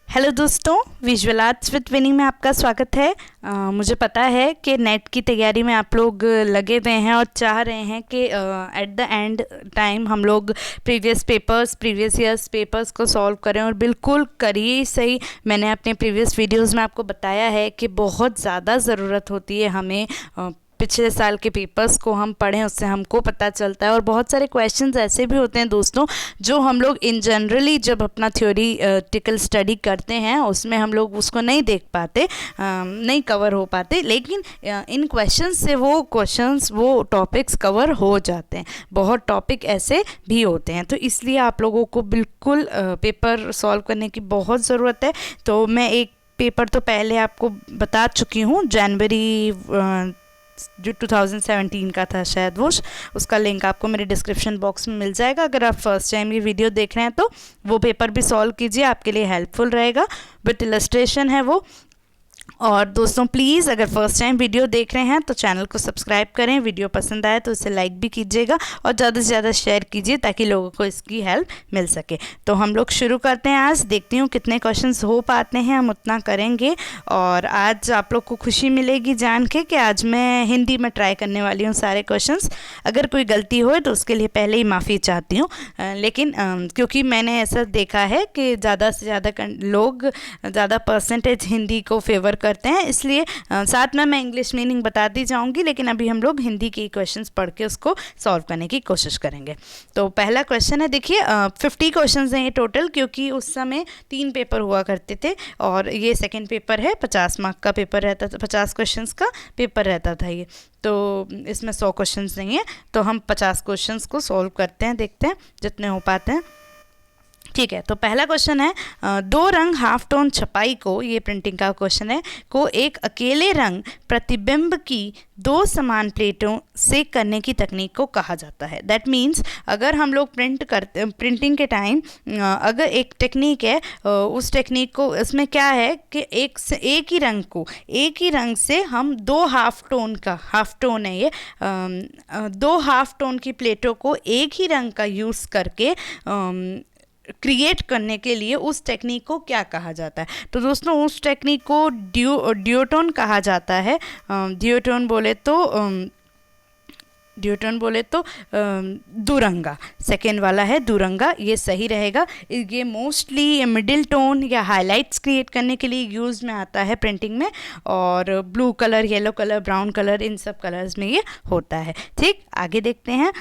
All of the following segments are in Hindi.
हेलो दोस्तों, विजुअल आर्ट्स विद विनी में आपका स्वागत है। मुझे पता है कि नेट की तैयारी में आप लोग लगे हुए हैं और चाह रहे हैं कि एट द एंड टाइम हम लोग प्रीवियस ईयर्स पेपर्स को सॉल्व करें, और बिल्कुल करिए सही। मैंने अपने प्रीवियस वीडियोस में आपको बताया है कि बहुत ज़्यादा ज़रूरत होती है हमें पिछले साल के पेपर्स को हम पढ़ें, उससे हमको पता चलता है। और बहुत सारे क्वेश्चंस ऐसे भी होते हैं दोस्तों जो हम लोग इन जनरली जब अपना थ्योरेटिकल स्टडी करते हैं उसमें हम लोग उसको नहीं देख पाते, नहीं कवर हो पाते, लेकिन इन क्वेश्चंस से वो टॉपिक्स कवर हो जाते हैं। बहुत टॉपिक ऐसे भी होते हैं, तो इसलिए आप लोगों को बिल्कुल पेपर सॉल्व करने की बहुत ज़रूरत है। तो मैं एक पेपर तो पहले आपको बता चुकी हूँ, जनवरी जो 2017 का था शायद, उसका लिंक आपको मेरे डिस्क्रिप्शन बॉक्स में मिल जाएगा। अगर आप फर्स्ट टाइम ये वीडियो देख रहे हैं तो वो पेपर भी सॉल्व कीजिए, आपके लिए हेल्पफुल रहेगा। विद इलस्ट्रेशन है वो। और दोस्तों प्लीज़ अगर फर्स्ट टाइम वीडियो देख रहे हैं तो चैनल को सब्सक्राइब करें, वीडियो पसंद आए तो इसे लाइक भी कीजिएगा और ज़्यादा से ज़्यादा शेयर कीजिए ताकि लोगों को इसकी हेल्प मिल सके। तो हम लोग शुरू करते हैं। आज देखती हूँ कितने क्वेश्चंस हो पाते हैं, हम उतना करेंगे। और आज आप लोग को खुशी मिलेगी जान के कि आज मैं हिंदी में ट्राई करने वाली हूँ सारे क्वेश्चंस। अगर कोई गलती हो तो उसके लिए पहले ही माफ़ी चाहती हूँ, लेकिन क्योंकि मैंने ऐसा देखा है कि ज़्यादा से ज़्यादा लोग ज़्यादा परसेंटेज हिंदी को फेवर करते हैं, इसलिए साथ में मैं इंग्लिश मीनिंग बताती जाऊंगी, लेकिन अभी हम लोग हिंदी के क्वेश्चंस पढ़ के उसको सॉल्व करने की कोशिश करेंगे। तो पहला क्वेश्चन है, देखिए 50 क्वेश्चंस हैं ये टोटल, क्योंकि उस समय 3 पेपर हुआ करते थे और ये सेकंड पेपर है। 50 मार्क का पेपर रहता था, 50 क्वेश्चंस का पेपर रहता था ये। तो इसमें 100 क्वेश्चंस नहीं है, तो हम 50 क्वेश्चंस को सॉल्व करते हैं, देखते हैं जितने हो पाते हैं। ठीक है, तो पहला क्वेश्चन है, दो रंग हाफ टोन छपाई को, ये प्रिंटिंग का क्वेश्चन है, को एक अकेले रंग प्रतिबिंब की 2 समान प्लेटों से करने की तकनीक को कहा जाता है। दैट मीन्स अगर हम लोग प्रिंटिंग के टाइम अगर एक टेक्निक है, उस टेक्निक को, इसमें क्या है कि एक ही रंग से हम 2 हाफ टोन है ये, 2 हाफ टोन की प्लेटों को एक ही रंग का यूज़ करके क्रिएट करने के लिए उस टेक्निक को क्या कहा जाता है? तो दोस्तों उस टेक्निक को ड्यूटोन कहा जाता है। ड्यूटोन बोले तो दुरंगा, सेकेंड वाला है दुरंगा, ये सही रहेगा। ये मोस्टली मिडिल टोन या हाइलाइट्स क्रिएट करने के लिए यूज़ में आता है प्रिंटिंग में, और blue colour, yellow colour, brown colour, इन सब कलर्स में ये होता है। ठीक, आगे देखते हैं।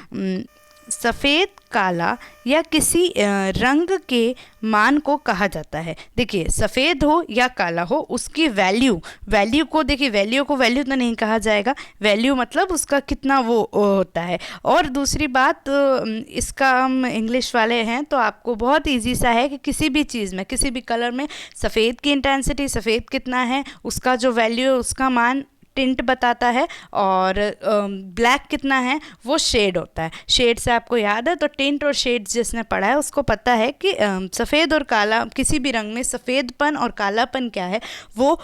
सफ़ेद, काला या किसी रंग के मान को कहा जाता है। देखिए सफ़ेद हो या काला हो, उसकी वैल्यू को देखिए, वैल्यू तो नहीं कहा जाएगा, वैल्यू मतलब उसका कितना वो होता है। और दूसरी बात, इसका हम इंग्लिश वाले हैं तो आपको बहुत इजी सा है कि किसी भी चीज़ में, किसी भी कलर में सफ़ेद की इंटेंसिटी, सफ़ेद कितना है, उसका जो वैल्यू है उसका मान टिंट बताता है, और ब्लैक कितना है वो शेड होता है। शेड से आपको याद है, तो टिंट और शेड जिसने पढ़ा है उसको पता है कि सफ़ेद और काला, किसी भी रंग में सफ़ेदपन और कालापन क्या है, वो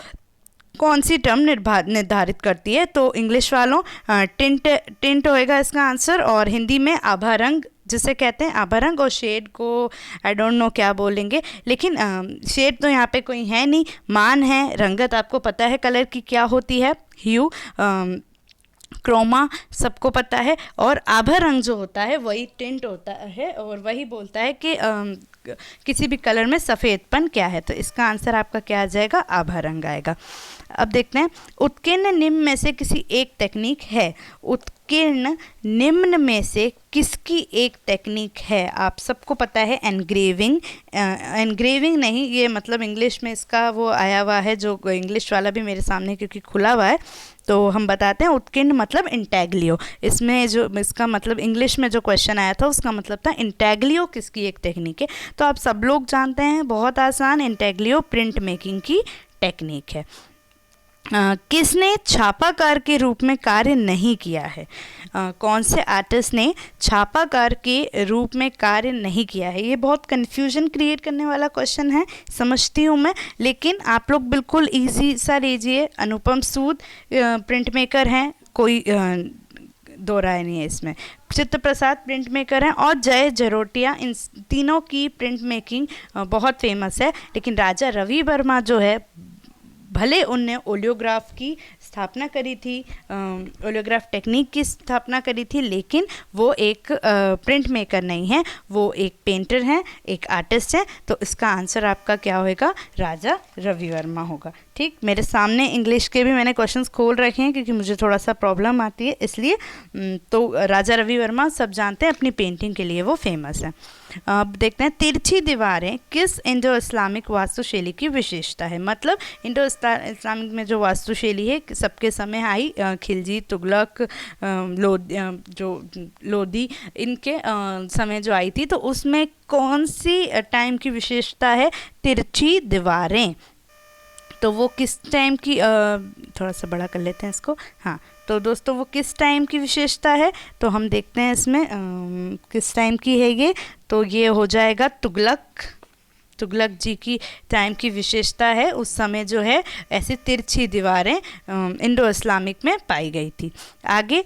कौन सी टर्म निर्धारित करती है। तो इंग्लिश वालों टिंट होएगा इसका आंसर, और हिंदी में आभा रंग जिसे कहते हैं, आभा रंग। और शेड को आई डोंट नो क्या बोलेंगे, लेकिन शेड तो यहाँ पे कोई है नहीं, मान है। रंगत आपको पता है कलर की क्या होती है, ह्यू, क्रोमा सबको पता है। और आभा रंग जो होता है वही टिंट होता है, और वही बोलता है कि किसी भी कलर में सफ़ेदपन क्या है। तो इसका आंसर आपका क्या आ जाएगा, आभा रंग आएगा। अब देखते हैं, उत्कीर्ण निम्न में से किसी एक टेक्निक है। उत्कीर्ण निम्न में से किसकी एक टेक्निक है? आप सबको पता है एनग्रेविंग। एनग्रेविंग नहीं, ये मतलब इंग्लिश में इसका वो आया हुआ है, जो इंग्लिश वाला भी मेरे सामने क्योंकि खुला हुआ है, तो हम बताते हैं उत्कीर्ण मतलब इंटैग्लियो। इसमें जो इसका मतलब इंग्लिश में जो क्वेश्चन आया था उसका मतलब था इंटैग्लियो किसकी एक टेक्निक है। तो आप सब लोग जानते हैं, बहुत आसान, इंटैग्लियो प्रिंट मेकिंग की टेक्निक है। किसने छापाकार के रूप में कार्य नहीं किया है? कौन से आर्टिस्ट ने छापाकार के रूप में कार्य नहीं किया है? ये बहुत कन्फ्यूजन क्रिएट करने वाला क्वेश्चन है, समझती हूँ मैं, लेकिन आप लोग बिल्कुल इजी सा लीजिए। अनुपम सूद प्रिंट मेकर हैं, कोई दो राय नहीं है इसमें। चित्त प्रसाद प्रिंट मेकर हैं और जय जरोटिया, इन तीनों की प्रिंट मेकिंग बहुत फेमस है। लेकिन राजा रवि वर्मा जो है, भले उनने ओलियोग्राफ की स्थापना करी थी, ओलियोग्राफ टेक्निक की स्थापना करी थी, लेकिन वो एक प्रिंट मेकर नहीं है, वो एक पेंटर हैं, एक आर्टिस्ट हैं। तो इसका आंसर आपका क्या होगा? राजा रवि वर्मा होगा। ठीक, मेरे सामने इंग्लिश के भी मैंने क्वेश्चंस खोल रखे हैं क्योंकि मुझे थोड़ा सा प्रॉब्लम आती है, इसलिए तो राजा रवि वर्मा सब जानते हैं, अपनी पेंटिंग के लिए वो फेमस है। अब देखते हैं, तिरछी दीवारें किस इंडो इस्लामिक वास्तुशैली की विशेषता है? मतलब इंडो इस्लामिक में जो वास्तुशैली है सबके समय आई, खिलजी, तुगलक, लोदी, इनके समय जो आई थी, तो उसमें कौन सी टाइम की विशेषता है? तिरछी दीवारें। तो वो किस टाइम की, थोड़ा सा बड़ा कर लेते हैं इसको, हाँ, तो दोस्तों वो किस टाइम की विशेषता है? तो हम देखते हैं इसमें किस टाइम की है ये, तो ये हो जाएगा तुगलक जी की टाइम की विशेषता है। उस समय जो है ऐसी तिरछी दीवारें इंडो इस्लामिक में पाई गई थी। आगे,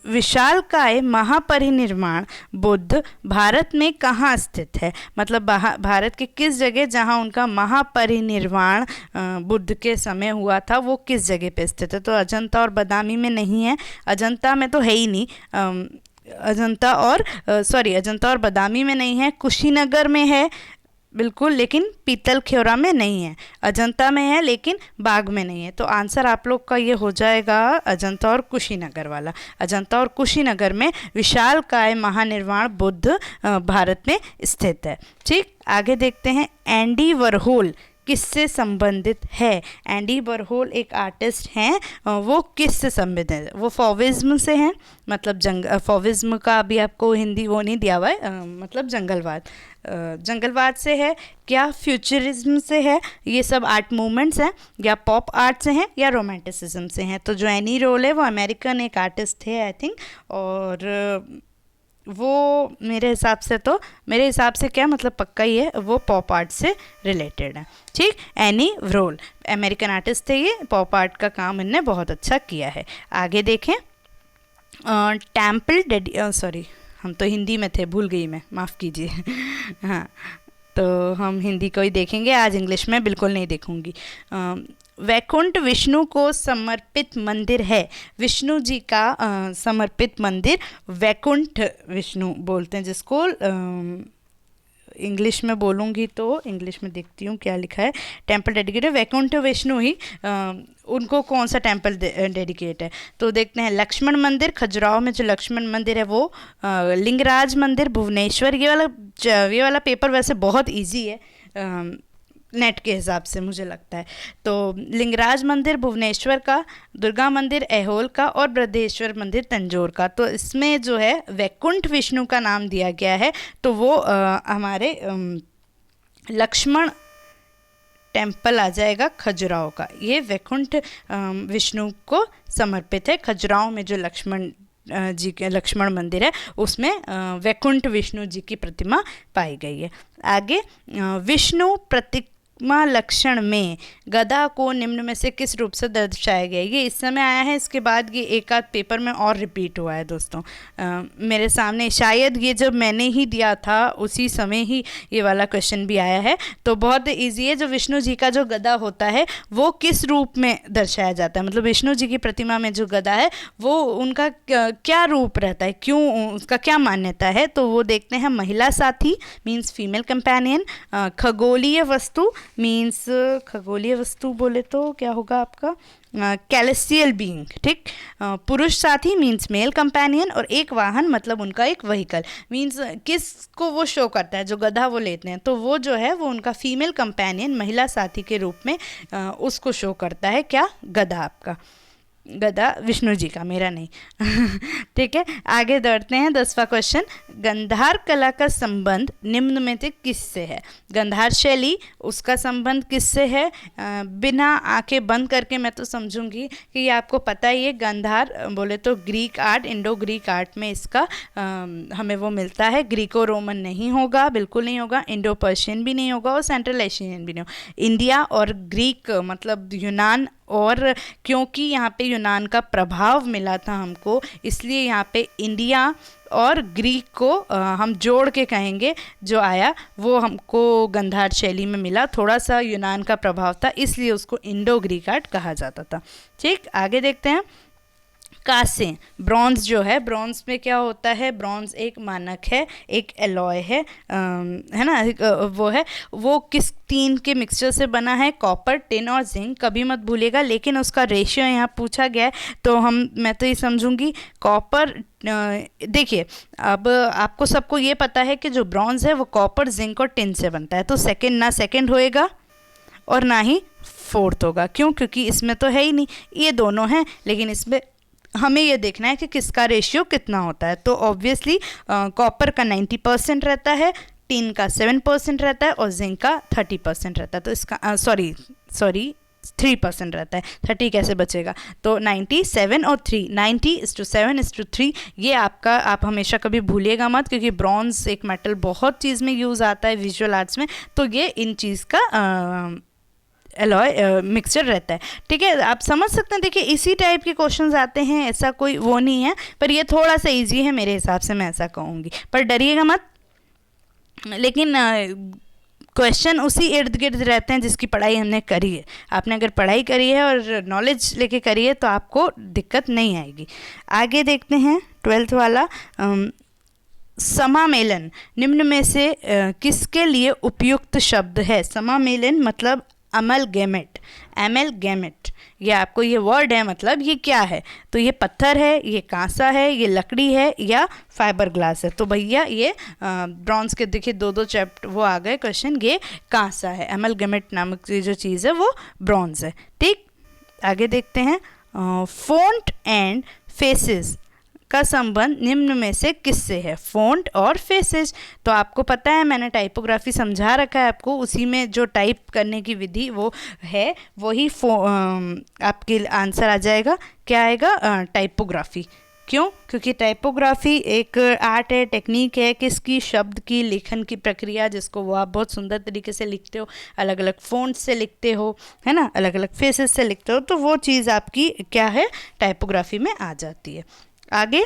विशालकाय महापरिनिर्वाण बुद्ध भारत में कहाँ स्थित है? मतलब भारत के किस जगह, जहाँ उनका महापरिनिर्वाण बुद्ध के समय हुआ था, वो किस जगह पे स्थित है? तो अजंता और बदामी में नहीं है, अजंता में तो है ही नहीं, अजंता और बदामी में नहीं है, कुशीनगर में है बिल्कुल, लेकिन पीतल ख्योरा में नहीं है। अजंता में है लेकिन बाग में नहीं है। तो आंसर आप लोग का ये हो जाएगा अजंता और कुशीनगर वाला। अजंता और कुशीनगर में विशालकाय महानिर्वाण बुद्ध भारत में स्थित है। ठीक, आगे देखते हैं, एंडी वरहोल किससे संबंधित है? एंडी वरहोल एक आर्टिस्ट हैं, वो किससे संबंधित है? वो फॉविज्म से हैं, मतलब फॉविज्म का अभी आपको हिंदी वो नहीं दिया हुआ है, मतलब जंगलवाद से है क्या, फ्यूचरिज्म से है, ये सब आर्ट मूवमेंट्स हैं, या पॉप आर्ट से हैं, या रोमांटिसिज्म से हैं? तो जो एनी रोल है वो अमेरिकन एक आर्टिस्ट थे आई थिंक, और वो मेरे हिसाब से क्या मतलब पक्का ही है, वो पॉप आर्ट से रिलेटेड है। ठीक, एनी रोल अमेरिकन आर्टिस्ट थे, ये पॉप आर्ट का काम इनने बहुत अच्छा किया है। आगे देखें, सॉरी हम तो हिंदी में थे, भूल गई मैं, माफ़ कीजिए। हाँ, तो हम हिंदी को ही देखेंगे आज, इंग्लिश में बिल्कुल नहीं देखूंगी। वैकुंठ विष्णु को समर्पित मंदिर है, विष्णु जी का समर्पित मंदिर वैकुंठ विष्णु बोलते हैं जिसको। इंग्लिश में बोलूँगी तो इंग्लिश में देखती हूँ क्या लिखा है, टेम्पल डेडिकेटेड वैकुंठ विष्णु ही, उनको कौन सा टेम्पल डेडिकेट है? तो देखते हैं, लक्ष्मण मंदिर, खजुराहो में जो लक्ष्मण मंदिर है वो, लिंगराज मंदिर भुवनेश्वर। ये वाला पेपर वैसे बहुत इजी है नेट के हिसाब से मुझे लगता है। तो लिंगराज मंदिर भुवनेश्वर का, दुर्गा मंदिर ऐहोल का, और बृहदेश्वर मंदिर तंजौर का। तो इसमें जो है वैकुंठ विष्णु का नाम दिया गया है, तो वो हमारे लक्ष्मण टेम्पल आ जाएगा खजुराहो का। ये वैकुंठ विष्णु को समर्पित है। खजुराहो में जो लक्ष्मण मंदिर है उसमें वैकुंठ विष्णु जी की प्रतिमा पाई गई है। आगे, विष्णु प्रतिमा लक्षण में गदा को निम्न में से किस रूप से दर्शाया गया? ये इस समय आया है, इसके बाद ये एक आध पेपर में और रिपीट हुआ है दोस्तों। मेरे सामने शायद ये जब मैंने ही दिया था उसी समय ही ये वाला क्वेश्चन भी आया है। तो बहुत इजी है, जो विष्णु जी का जो गदा होता है वो किस रूप में दर्शाया जाता है, मतलब विष्णु जी की प्रतिमा में जो गदा है वो उनका क्या रूप रहता है, क्यों, उसका क्या मान्यता है? तो वो देखते हैं, महिला साथी मीन्स फीमेल कंपेनियन, खगोलीय वस्तु मीन्स, खगोलीय वस्तु बोले तो क्या होगा आपका, कैलेस्टियल बीइंग। ठीक, पुरुष साथी मीन्स मेल कंपेनियन, और एक वाहन मतलब उनका एक व्हीकल मीन्स किसको वो शो करता है, जो गधा वो लेते हैं, तो वो जो है वो उनका फीमेल कंपेनियन, महिला साथी के रूप में उसको शो करता है। क्या? गधा आपका, गदा विष्णु जी का, मेरा नहीं। ठीक है, आगे बढ़ते हैं। 10वां क्वेश्चन, गंधार कला का संबंध निम्न में से किससे है? गंधार शैली, उसका संबंध किससे है? बिना आंखें बंद करके मैं तो समझूंगी कि ये आपको पता ही है। गंधार बोले तो Greek art, Indo Greek art में इसका हमें वो मिलता है। ग्रीको रोमन नहीं होगा, बिल्कुल नहीं होगा, इंडो पर्शियन भी नहीं होगा, और सेंट्रल एशियन भी नहीं होगा। इंडिया और ग्रीक मतलब यूनान और क्योंकि यहाँ पे यूनान का प्रभाव मिला था हमको, इसलिए यहाँ पे इंडिया और ग्रीक को हम जोड़ के कहेंगे जो आया वो हमको गंधार शैली में मिला। थोड़ा सा यूनान का प्रभाव था, इसलिए उसको इंडो ग्रीक आर्ट कहा जाता था। ठीक, आगे देखते हैं। कांसे, ब्रॉन्ज जो है, ब्रॉन्ज में क्या होता है, ब्रॉन्ज एक मानक है, एक एलॉय है ना, वो है, वो किस तीन के मिक्सचर से बना है, कॉपर, टिन और जिंक, कभी मत भूलिएगा। लेकिन उसका रेशियो यहाँ पूछा गया है तो मैं तो ये समझूंगी कॉपर। देखिए अब आपको सबको ये पता है कि जो ब्रॉन्ज है वो कॉपर, जिंक और टिन से बनता है, तो सेकेंड ना सेकेंड होएगा और ना ही फोर्थ होगा। क्यों? क्योंकि इसमें तो है ही नहीं, ये दोनों हैं, लेकिन इसमें हमें ये देखना है कि किसका रेशियो कितना होता है। तो ऑब्वियसली कॉपर का 90% रहता है, टिन का 7% रहता है और जिंक का 30% रहता है। तो इसका सॉरी 3% रहता है, 30 कैसे बचेगा? तो 97 और 3, 90:7:3, ये आपका, आप हमेशा कभी भूलिएगा मत, क्योंकि ब्रॉन्ज एक मेटल बहुत चीज़ में यूज़ आता है विजुअल आर्ट्स में, तो ये इन चीज़ का एलॉय मिक्सचर रहता है। ठीक है, आप समझ सकते हैं। देखिए इसी टाइप के क्वेश्चंस आते हैं, ऐसा कोई वो नहीं है, पर ये थोड़ा सा इजी है मेरे हिसाब से, मैं ऐसा कहूँगी, पर डरिएगा मत। लेकिन क्वेश्चन उसी इर्द गिर्द रहते हैं जिसकी पढ़ाई हमने करी है। आपने अगर पढ़ाई करी है और नॉलेज लेके करी है तो आपको दिक्कत नहीं आएगी। आगे देखते हैं 12th वाला। समामेलन निम्न में से किसके लिए उपयुक्त शब्द है? समामेलन मतलब अमलगेमेट, एमलगेमेट, ये आपको ये वर्ड है, मतलब ये क्या है? तो ये पत्थर है, ये कांसा है, ये लकड़ी है या फाइबर ग्लास है? तो भैया ये ब्रॉन्ज के देखिए दो चैप्टर वो आ गए क्वेश्चन, ये कांसा है, एमलगेमेट नामक जो चीज़ है वो ब्रॉन्ज है। ठीक, आगे देखते हैं। फोंट एंड फेसेस का संबंध निम्न में से किससे है? फोंट और फेसेस, तो आपको पता है, मैंने टाइपोग्राफी समझा रखा है आपको, उसी में जो टाइप करने की विधि वो है, वही आपके आंसर आ जाएगा। क्या आएगा? टाइपोग्राफी। क्यों? क्योंकि टाइपोग्राफी एक आर्ट है, टेक्निक है, किसकी? शब्द की, लेखन की प्रक्रिया, जिसको वो आप बहुत सुंदर तरीके से लिखते हो, अलग अलग फ़ॉन्ट से लिखते हो, है ना, अलग अलग फेसेस से लिखते हो, तो वो चीज़ आपकी क्या है? टाइपोग्राफी में आ जाती है। आगे,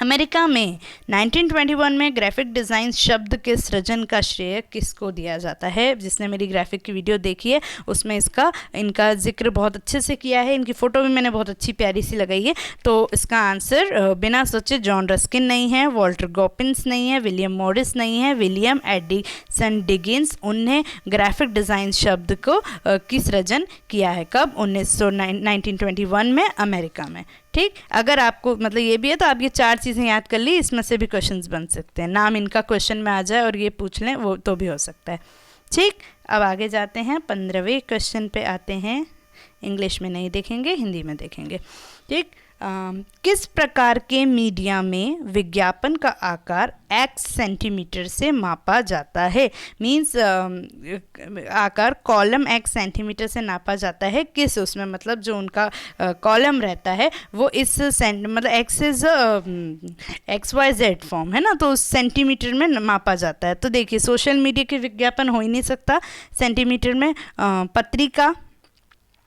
अमेरिका में 1921 में ग्राफिक डिज़ाइन शब्द के सृजन का श्रेय किसको दिया जाता है? जिसने मेरी ग्राफिक की वीडियो देखी है उसमें इनका जिक्र बहुत अच्छे से किया है, इनकी फ़ोटो भी मैंने बहुत अच्छी प्यारी सी लगाई है। तो इसका आंसर बिना सोचे जॉन रस्किन नहीं है, वॉल्टर गॉपिन्स नहीं है, विलियम मॉरिस नहीं है, विलियम एडिसन डिगिंस। उन्हें ग्राफिक डिज़ाइन शब्द को की सृजन किया है। कब? 1921 में अमेरिका में। ठीक, अगर आपको मतलब ये भी है तो आप ये 4 चीज़ें याद कर ली, इसमें से भी क्वेश्चंस बन सकते हैं, नाम इनका क्वेश्चन में आ जाए और ये पूछ लें, वो तो भी हो सकता है। ठीक, अब आगे जाते हैं, 15वें क्वेश्चन पे आते हैं। इंग्लिश में नहीं देखेंगे, हिंदी में देखेंगे। ठीक, किस प्रकार के मीडिया में विज्ञापन का आकार x सेंटीमीटर से मापा जाता है? मीन्स आकार कॉलम x सेंटीमीटर से नापा जाता है। किस उसमें, मतलब जो उनका कॉलम रहता है वो इस मतलब x इज XYZ फॉर्म है ना, तो उस सेंटीमीटर में मापा जाता है। तो देखिए सोशल मीडिया के विज्ञापन हो ही नहीं सकता सेंटीमीटर में, पत्रिका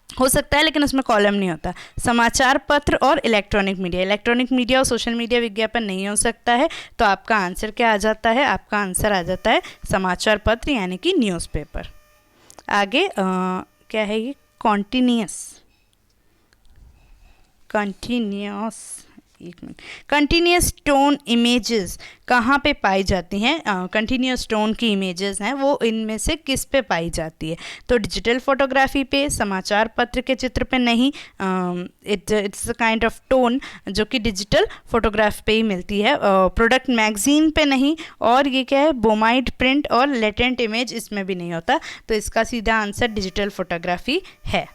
हो सकता है लेकिन उसमें कॉलम नहीं होता, समाचार पत्र और इलेक्ट्रॉनिक मीडिया और सोशल मीडिया विज्ञापन नहीं हो सकता है। तो आपका आंसर क्या आ जाता है? आपका आंसर आ जाता है समाचार पत्र यानी कि न्यूज़पेपर। आगे क्या है ये? कंटिन्यूस टोन इमेजेस कहाँ पे पाई जाती हैं? कंटिन्यूस टोन की इमेजेस हैं वो इनमें से किस पे पाई जाती है? तो डिजिटल फोटोग्राफी पे, समाचार पत्र के चित्र पे नहीं, it's a kind of tone जो कि डिजिटल फोटोग्राफ पे ही मिलती है, प्रोडक्ट मैगजीन पे नहीं, और ये क्या है? बोमाइड प्रिंट और लेटेंट इमेज इसमें भी नहीं होता। तो इसका सीधा आंसर डिजिटल फोटोग्राफी है।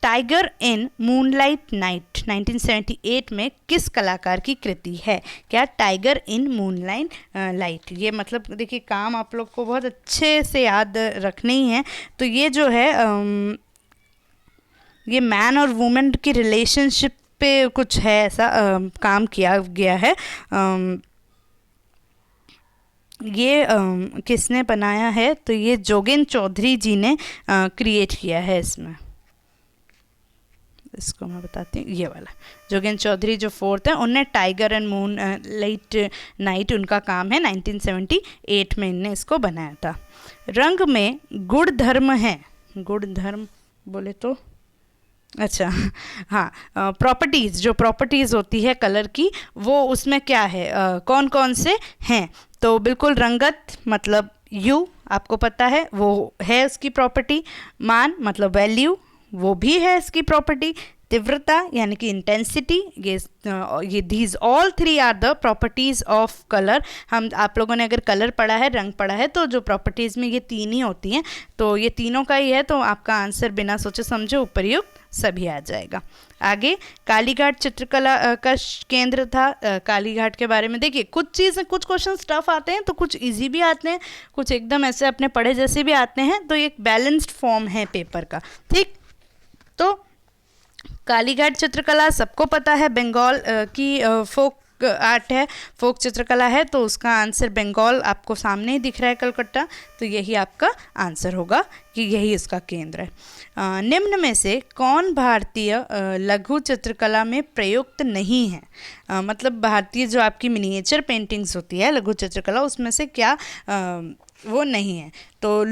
टाइगर इन मूनलाइट नाइट 1978 में किस कलाकार की कृति है? क्या? टाइगर इन मूनलाइट लाइट, ये मतलब देखिए काम आप लोग को बहुत अच्छे से याद रखने ही है। तो ये जो है ये मैन और वुमेन की रिलेशनशिप पे कुछ है, ऐसा काम किया गया है। ये किसने बनाया है? तो ये जोगिन चौधरी जी ने क्रिएट किया है इसमें। इसको मैं बताती हूँ, ये वाला जोगेंद्र चौधरी जो फोर्थ है, उनने tiger and moon late night उनका काम है, 1978 में इनने इसको बनाया था। रंग में गुण धर्म है, गुण धर्म बोले तो अच्छा हाँ, प्रॉपर्टीज़, जो प्रॉपर्टीज़ होती है कलर की वो उसमें क्या है, कौन कौन से हैं, तो बिल्कुल रंगत मतलब यू आपको पता है वो है उसकी प्रॉपर्टी, मान मतलब वैल्यू वो भी है इसकी प्रॉपर्टी, तीव्रता यानी कि इंटेंसिटी, ये these all three are the properties of colour. हम आप लोगों ने अगर कलर पढ़ा है, रंग पढ़ा है, तो जो प्रॉपर्टीज़ में ये तीन ही होती हैं, तो ये तीनों का ही है, तो आपका आंसर बिना सोचे समझे उपयुक्त सभी आ जाएगा। आगे कालीघाट चित्रकला का केंद्र था। कालीघाट के बारे में देखिए, कुछ चीज़ें, कुछ क्वेश्चन टफ आते हैं तो कुछ इजी भी आते हैं, कुछ एकदम ऐसे अपने पढ़े जैसे भी आते हैं, तो ये एक बैलेंस्ड फॉर्म है पेपर का, ठीक। तो कालीघाट चित्रकला सबको पता है, बंगाल की फोक आर्ट है, फोक चित्रकला है, तो उसका आंसर बंगाल आपको सामने ही दिख रहा है, कलकत्ता, तो यही आपका आंसर होगा कि यही इसका केंद्र है। निम्न में से कौन भारतीय लघु चित्रकला में प्रयुक्त नहीं है, मतलब भारतीय जो आपकी मिनिएचर पेंटिंग्स होती है लघु चित्रकला, उसमें से क्या वो नहीं है, तो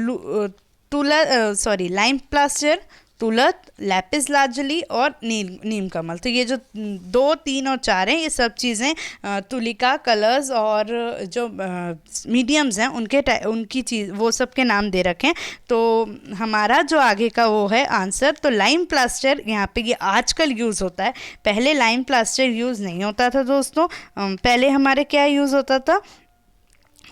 लाइम प्लास्टर, तुलत, लैपिस लाजुली और नीम कमल। तो ये जो 2, 3 और 4 हैं, ये सब चीज़ें तुलिका कलर्स और जो मीडियम्स हैं उनकी चीज़ वो सब के नाम दे रखे हैं। तो हमारा जो आगे का वो है आंसर, तो लाइम प्लास्टर यहाँ पे ये आजकल यूज़ होता है, पहले लाइम प्लास्टर यूज़ नहीं होता था दोस्तों। पहले हमारे क्या यूज़ होता था,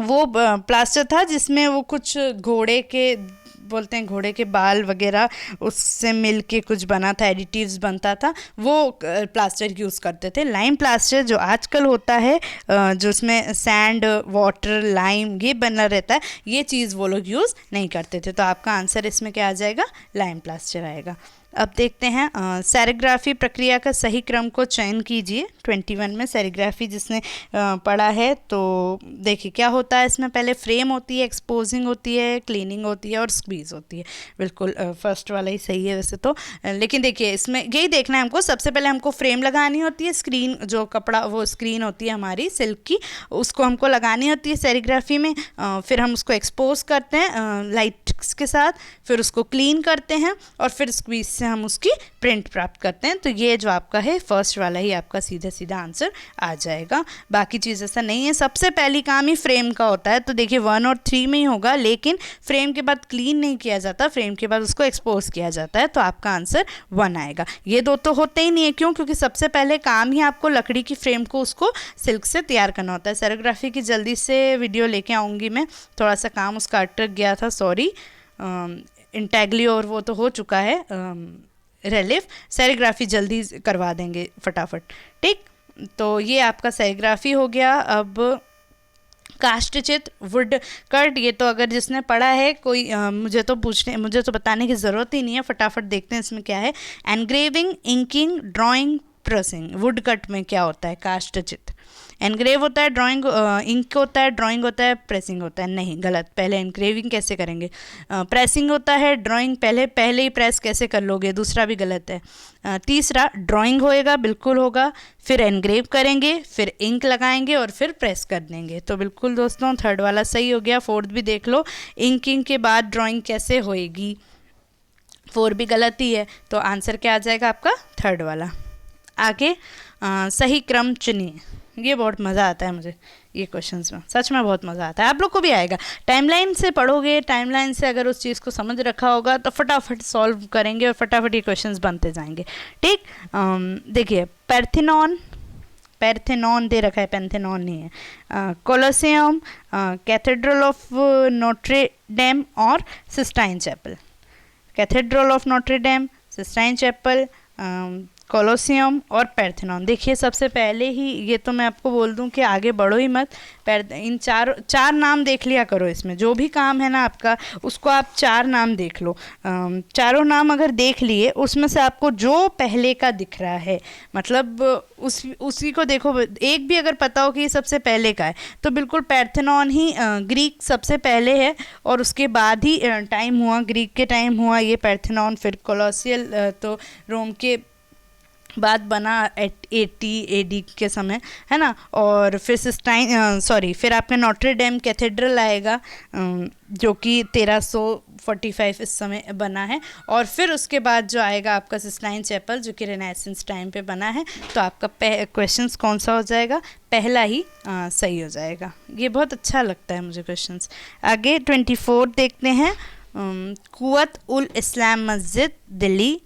वो प्लास्टर था जिसमें वो कुछ घोड़े के बोलते हैं, घोड़े के बाल वगैरह उससे मिल के कुछ बना था, एडिटिव्स बनता था, वो प्लास्टर यूज़ करते थे। लाइम प्लास्टर जो आजकल होता है, जो उसमें सैंड, वाटर, लाइम ये बना रहता है, ये चीज़ वो लोग यूज़ नहीं करते थे। तो आपका आंसर इसमें क्या आ जाएगा, लाइम प्लास्टर आएगा। अब देखते हैं सेरिग्राफी प्रक्रिया का सही क्रम को चयन कीजिए। 21 में सेरिग्राफी जिसने पढ़ा है, तो देखिए क्या होता है इसमें, पहले फ्रेम होती है, एक्सपोजिंग होती है, क्लीनिंग होती है और स्क्वीज़ होती है। बिल्कुल फर्स्ट वाला ही सही है वैसे तो, लेकिन देखिए इसमें यही देखना है हमको, सबसे पहले हमको फ्रेम लगानी होती है, स्क्रीन जो कपड़ा वो स्क्रीन होती है हमारी सिल्क की, उसको हमको लगानी होती है सेरिग्राफी में, फिर हम उसको एक्सपोज करते हैं लाइट्स के साथ, फिर उसको क्लीन करते हैं और फिर स्क्वीज से हम उसकी प्रिंट प्राप्त करते हैं। तो ये जो आपका है फर्स्ट वाला ही आपका सीधा सीधा आंसर आ जाएगा, बाकी चीज़ ऐसा नहीं है। सबसे पहली काम ही फ्रेम का होता है, तो देखिए 1 और 3 में ही होगा, लेकिन फ्रेम के बाद क्लीन नहीं किया जाता, फ्रेम के बाद उसको एक्सपोज किया जाता है, तो आपका आंसर 1 आएगा। ये दो तो होते ही नहीं है, क्यों, क्योंकि सबसे पहले काम ही आपको लकड़ी की फ्रेम को उसको सिल्क से तैयार करना होता है। सेरिग्राफी की जल्दी से वीडियो लेके आऊँगी मैं, थोड़ा सा काम उसका अटक गया था, सॉरी। इंटैग्लियो और वो तो हो चुका है, रेलिफ, सेरिग्राफी जल्दी करवा देंगे फटाफट, ठीक। तो ये आपका सेरिग्राफी हो गया। अब काष्ठ चित्र, वुड कट, ये तो अगर जिसने पढ़ा है कोई मुझे तो बताने की ज़रूरत ही नहीं है, फटाफट देखते हैं इसमें क्या है। Engraving, inking, drawing, pressing. Would cut में क्या होता है, काष्ठ चित्र। एनग्रेव होता है, ड्राइंग, इंक होता है, ड्राइंग होता है, प्रेसिंग होता है, नहीं गलत, पहले एनग्रेविंग कैसे करेंगे, प्रेसिंग होता है, ड्राइंग पहले ही प्रेस कैसे कर लोगे, दूसरा भी गलत है। तीसरा ड्राइंग होएगा, बिल्कुल होगा, फिर एनग्रेव करेंगे, फिर इंक लगाएंगे और फिर प्रेस कर देंगे। तो बिल्कुल दोस्तों थर्ड वाला सही हो गया। फोर्थ भी देख लो, इंकिंग के बाद ड्राइंग कैसे होएगी, 4 भी गलत ही है, तो आंसर क्या आ जाएगा आपका थर्ड वाला। आगे सही क्रम चुनिए। ये बहुत मज़ा आता है मुझे ये क्वेश्चंस में, सच में बहुत मज़ा आता है, आप लोग को भी आएगा। टाइमलाइन से पढ़ोगे, टाइमलाइन से अगर उस चीज़ को समझ रखा होगा तो फटाफट सॉल्व करेंगे और फटाफट ये क्वेश्चंस बनते जाएंगे, ठीक। देखिए पैर्थेनॉन दे रखा है, पैंथेनॉन नहीं है। Colosseum, cathedral of Notre Dame और Sistine Chapel. Cathedral of Notre Dame, Sistine Chapel, Colosseum और पैर्थेनॉन। देखिए सबसे पहले ही ये तो मैं आपको बोल दूं कि आगे बढ़ो ही मत, इन चार नाम देख लिया करो, इसमें जो भी काम है ना आपका उसको आप 4 नाम देख लो। चारों नाम अगर देख लिए, उसमें से आपको जो पहले का दिख रहा है, मतलब उसी को देखो, एक भी अगर पता हो कि ये सबसे पहले का है तो बिल्कुल पैर्थेनॉन ही ग्रीक सबसे पहले है, और उसके बाद ही टाइम हुआ, ग्रीक के टाइम हुआ ये पैर्थेनॉन, फिर कोलोसियल तो रोम के बाद बना 80 AD के समय, है ना। और फिर फिर आपका नॉटर डेम कैथेड्रल आएगा, जो कि 1345 इस समय बना है। और फिर उसके बाद जो आएगा आपका सिस्टाइन चैपल, जो कि रेनेसेंस टाइम पे बना है। तो आपका क्वेश्चंस कौन सा हो जाएगा? पहला ही सही हो जाएगा। ये बहुत अच्छा लगता है मुझे क्वेश्चंस। आगे 24 देखते हैं। कुव्वत उल इस्लाम मस्जिद दिल्ली,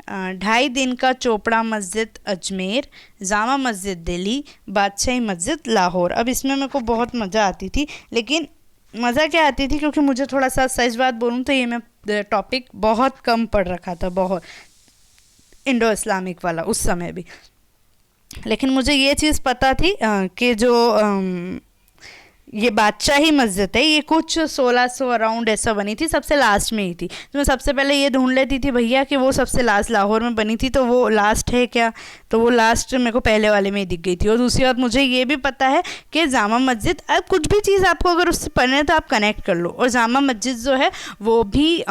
2.5 दिन का चोपड़ा मस्जिद अजमेर, जामा मस्जिद दिल्ली, बादशाही मस्जिद लाहौर। अब इसमें मेरे को बहुत मज़ा आती थी, लेकिन मज़ा क्या आती थी, क्योंकि मुझे थोड़ा सा सच बात बोलूँ तो ये मैं टॉपिक बहुत कम पढ़ रखा था, बहुत इंडो इस्लामिक वाला उस समय भी। लेकिन मुझे ये चीज़ पता थी कि जो ये बादशाही मस्जिद है, ये कुछ 1600 अराउंड ऐसा बनी थी, सबसे लास्ट में ही थी। तो मैं सबसे पहले ये ढूंढ लेती थी भैया कि वो सबसे लास्ट लाहौर में बनी थी, तो वो लास्ट है क्या, तो वो लास्ट मेरे को पहले वाले में ही दिख गई थी। और दूसरी बात मुझे ये भी पता है कि जामा मस्जिद, कुछ भी चीज़ आपको अगर उससे पढ़ना है तो आप कनेक्ट कर लो। और जामा मस्जिद जो है वो भी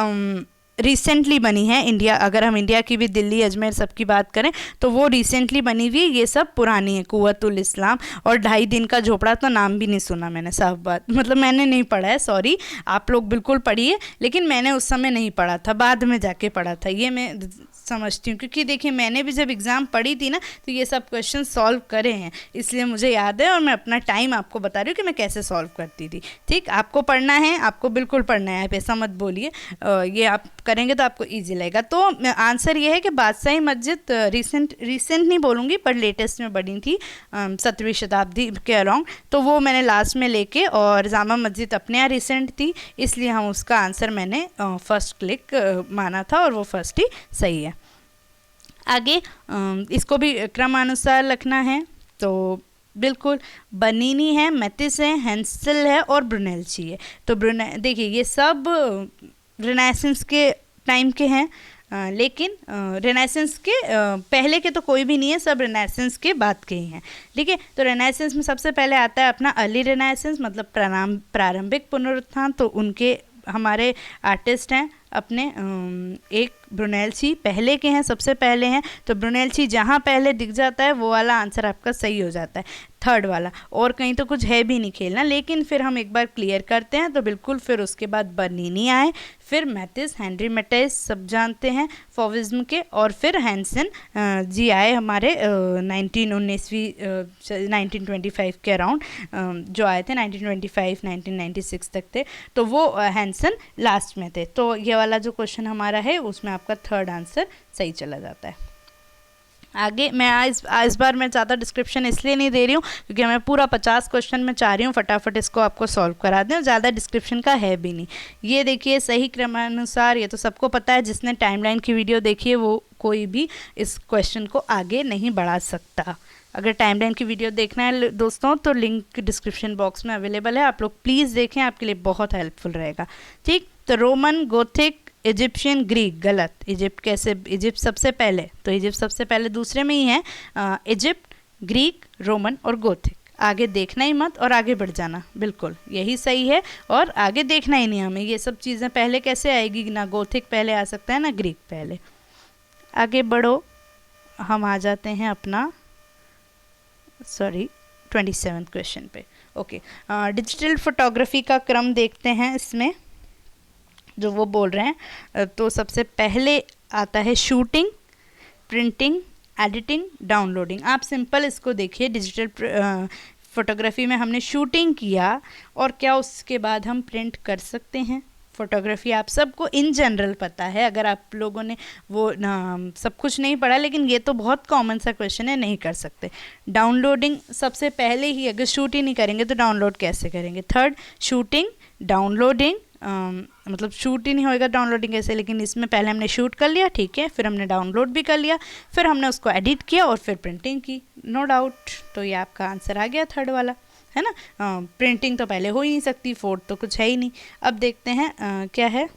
रिसेंटली बनी है। इंडिया, अगर हम इंडिया की भी दिल्ली अजमेर सब की बात करें तो वो रिसेंटली बनी हुई है, ये सब पुरानी है। कुव्वतुल इस्लाम और 2.5 दिन का झोपड़ा तो नाम भी नहीं सुना मैंने, साफ बात, मतलब मैंने नहीं पढ़ा है, सॉरी। आप लोग बिल्कुल पढ़िए, लेकिन मैंने उस समय नहीं पढ़ा था, बाद में जाके पढ़ा था, ये मैं समझती हूँ। क्योंकि देखिए मैंने भी जब एग्ज़ाम पढ़ी थी ना, तो ये सब क्वेश्चन सॉल्व करे हैं, इसलिए मुझे याद है। और मैं अपना टाइम आपको बता रही हूँ कि मैं कैसे सॉल्व करती थी। ठीक, आपको पढ़ना है, आपको बिल्कुल पढ़ना है, आप ऐसा मत बोलिए, ये आप करेंगे तो आपको इजी लगेगा। तो आंसर ये है कि बादशाही मस्जिद रिसेंट नहीं बोलूँगी, पर लेटेस्ट में बनी थी 17वीं शताब्दी के अराउंड, तो वो मैंने लास्ट में लेके, और जामा मस्जिद अपने यहाँ रिसेंट थी, इसलिए हम उसका आंसर मैंने फर्स्ट क्लिक माना था, और वो फर्स्ट ही सही है। आगे इसको भी क्रमानुसार लिखना है, तो बिल्कुल बनीनी है, मैथिस है, हेंसल है और ब्रुनेल्ची है। तो देखिए ये सब रेनेसेंस के टाइम के हैं, लेकिन रेनेसेंस के पहले के तो कोई भी नहीं है, सब रेनेसेंस के बाद के ही हैं। ठीक है, तो रेनेसेंस में सबसे पहले आता है अपना अर्ली रेनेसेंस, मतलब प्रारंभिक पुनरुत्थान। तो उनके हमारे आर्टिस्ट हैं अपने, एक ब्रुनेल्ची पहले के हैं, सबसे पहले हैं। तो ब्रुनेल्ची जहाँ पहले दिख जाता है वो वाला आंसर आपका सही हो जाता है, थर्ड वाला। और कहीं तो कुछ है भी नहीं खेलना, लेकिन फिर हम एक बार क्लियर करते हैं तो बिल्कुल। फिर उसके बाद बर्नीनी आए, फिर मैथिस, हेनरी मैथिस सब जानते हैं फॉविज्म के, और फिर हैंसन जी आए हमारे 1925 के अराउंड, जो आए थे 1925 1996 तक थे। तो वो हैंसन लास्ट में थे। तो ये वाला जो क्वेश्चन हमारा है उसमें आपका थर्ड आंसर सही चला जाता है। आगे मैं इस बार मैं ज़्यादा डिस्क्रिप्शन इसलिए नहीं दे रही हूँ क्योंकि मैं पूरा 50 क्वेश्चन में चाह रही हूँ फटाफट इसको आपको सॉल्व करा दें, ज़्यादा डिस्क्रिप्शन का है भी नहीं। ये देखिए सही क्रमानुसार, ये तो सबको पता है, जिसने टाइमलाइन की वीडियो देखी है वो कोई भी इस क्वेश्चन को आगे नहीं बढ़ा सकता। अगर टाइमलाइन की वीडियो देखना है दोस्तों तो लिंक डिस्क्रिप्शन बॉक्स में अवेलेबल है, आप लोग प्लीज़ देखें, आपके लिए बहुत हेल्पफुल रहेगा। ठीक, तो रोमन, गोथिक, इजिप्शियन, ग्रीक, गलत। इजिप्ट कैसे, इजिप्ट सबसे पहले, तो इजिप्ट सबसे पहले दूसरे में ही है। इजिप्ट, ग्रीक, रोमन और गोथिक। आगे देखना ही मत और आगे बढ़ जाना, बिल्कुल यही सही है। और आगे देखना ही नहीं हमें, ये सब चीज़ें पहले कैसे आएगी, ना गोथिक पहले आ सकता है ना ग्रीक पहले। आगे बढ़ो, हम आ जाते हैं अपना 27th क्वेश्चन पे। ओके, डिजिटल फोटोग्राफी का क्रम देखते हैं इसमें जो वो बोल रहे हैं। तो सबसे पहले आता है शूटिंग, प्रिंटिंग, एडिटिंग, डाउनलोडिंग। आप सिंपल इसको देखिए, डिजिटल फोटोग्राफी में हमने शूटिंग किया और क्या उसके बाद हम प्रिंट कर सकते हैं। फ़ोटोग्राफी आप सबको इन जनरल पता है, अगर आप लोगों ने वो सब कुछ नहीं पढ़ा, लेकिन ये तो बहुत कॉमन सा क्वेश्चन है, नहीं कर सकते। डाउनलोडिंग सबसे पहले ही, अगर शूट ही नहीं करेंगे तो डाउनलोड कैसे करेंगे। थर्ड, शूटिंग, डाउनलोडिंग, मतलब शूट ही नहीं होएगा डाउनलोडिंग कैसे, लेकिन इसमें पहले हमने शूट कर लिया, ठीक है, फिर हमने डाउनलोड भी कर लिया, फिर हमने उसको एडिट किया और फिर प्रिंटिंग की, नो डाउट। तो ये आपका आंसर आ गया थर्ड वाला, है ना। प्रिंटिंग तो पहले हो ही नहीं सकती, फोर्थ तो कुछ है ही नहीं। अब देखते हैं क्या है।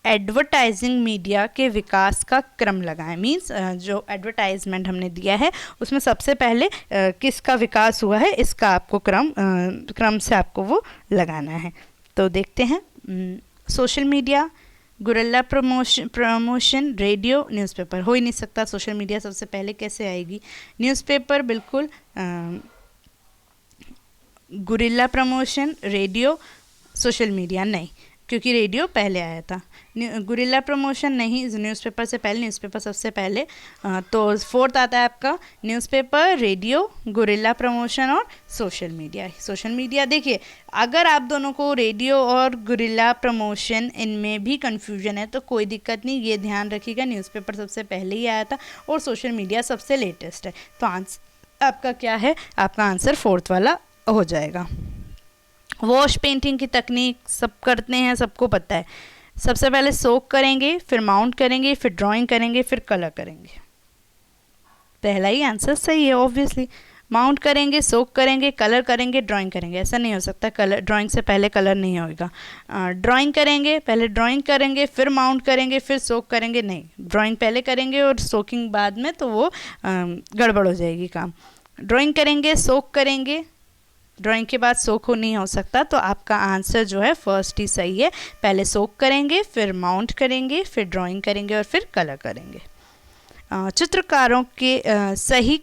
एडवर्टाइजिंग मीडिया के विकास का क्रम लगाएं, मीन्स जो एडवर्टाइजमेंट हमने दिया है उसमें सबसे पहले किसका विकास हुआ है, इसका आपको क्रम से आपको वो लगाना है। तो देखते हैं, social media, guerrilla promotion radio newspaper, हो ही नहीं सकता। सोशल मीडिया सबसे पहले कैसे आएगी? न्यूज़पेपर बिल्कुल, guerrilla promotion radio, social media नहीं, क्योंकि रेडियो पहले आया था। गुरिल्ला प्रमोशन नहीं, न्यूज़पेपर से पहले, न्यूज़पेपर सबसे पहले। तो फोर्थ आता है आपका न्यूज़पेपर, रेडियो, गुरिल्ला प्रमोशन और सोशल मीडिया। सोशल मीडिया देखिए, अगर आप दोनों को रेडियो और गुरिल्ला प्रमोशन इनमें भी कन्फ्यूजन है तो कोई दिक्कत नहीं, ये ध्यान रखिएगा न्यूज़पेपर सबसे पहले ही आया था और सोशल मीडिया सबसे लेटेस्ट है। तो आंसर आपका क्या है? आपका आंसर फोर्थ वाला हो जाएगा। वॉश पेंटिंग की तकनीक सब करते हैं, सबको पता है। सबसे पहले सोक करेंगे, फिर माउंट करेंगे, फिर ड्राइंग करेंगे, फिर कलर करेंगे। पहला ही आंसर सही है ऑब्वियसली। माउंट करेंगे, सोक करेंगे, कलर करेंगे, ड्राइंग करेंगे, ऐसा नहीं हो सकता। कलर, ड्राइंग से पहले कलर नहीं होएगा। ड्राइंग करेंगे, पहले ड्राइंग करेंगे, फिर माउंट करेंगे, फिर सोक करेंगे, नहीं, ड्राइंग पहले करेंगे और सोकिंग बाद में, तो वो गड़बड़ हो जाएगी काम। ड्राइंग करेंगे, सोक करेंगे, ड्राइंग के बाद सोक हो नहीं हो सकता। तो आपका आंसर जो है फर्स्ट ही सही है। पहले सोक करेंगे, फिर माउंट करेंगे, फिर ड्राइंग करेंगे और फिर कलर करेंगे। चित्रकारों के सही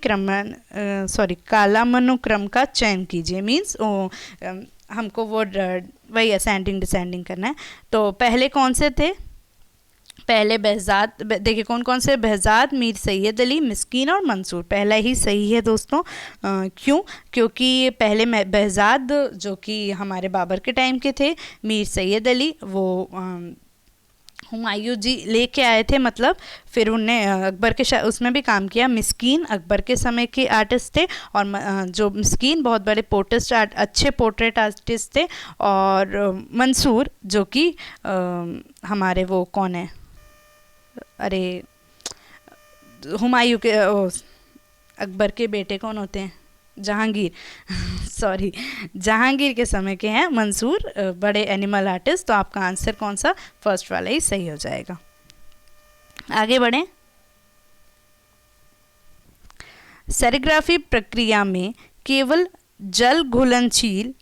कालानुक्रम का चयन कीजिए। मीन्स हमको वो वही असेंडिंग डिसेंडिंग करना है। तो पहले कौन से थे? पहले बहजाद, देखिए कौन कौन से, बहजाद, मीर सैयद अली, मिस्कीन और मंसूर। पहला ही सही है दोस्तों। क्यों? क्योंकि पहले बहजाद जो कि हमारे बाबर के टाइम के थे, मीर सैयद अली वो हुमायूं जी लेके आए थे, मतलब फिर उनने अकबर के उसमें भी काम किया। मिस्कीन अकबर के समय के आर्टिस्ट थे और जो मिस्कीन बहुत बड़े अच्छे पोर्ट्रेट आर्टिस्ट थे। और मंसूर जो कि हमारे वो कौन है, अरे हुमायूं के अकबर के बेटे कौन होते हैं? जहांगीर सॉरी, जहांगीर के समय के हैं मंसूर, बड़े एनिमल आर्टिस्ट। तो आपका आंसर कौन सा? फर्स्ट वाला ही सही हो जाएगा। आगे बढ़ें। सेरिग्राफी प्रक्रिया में केवल जल घुलनशील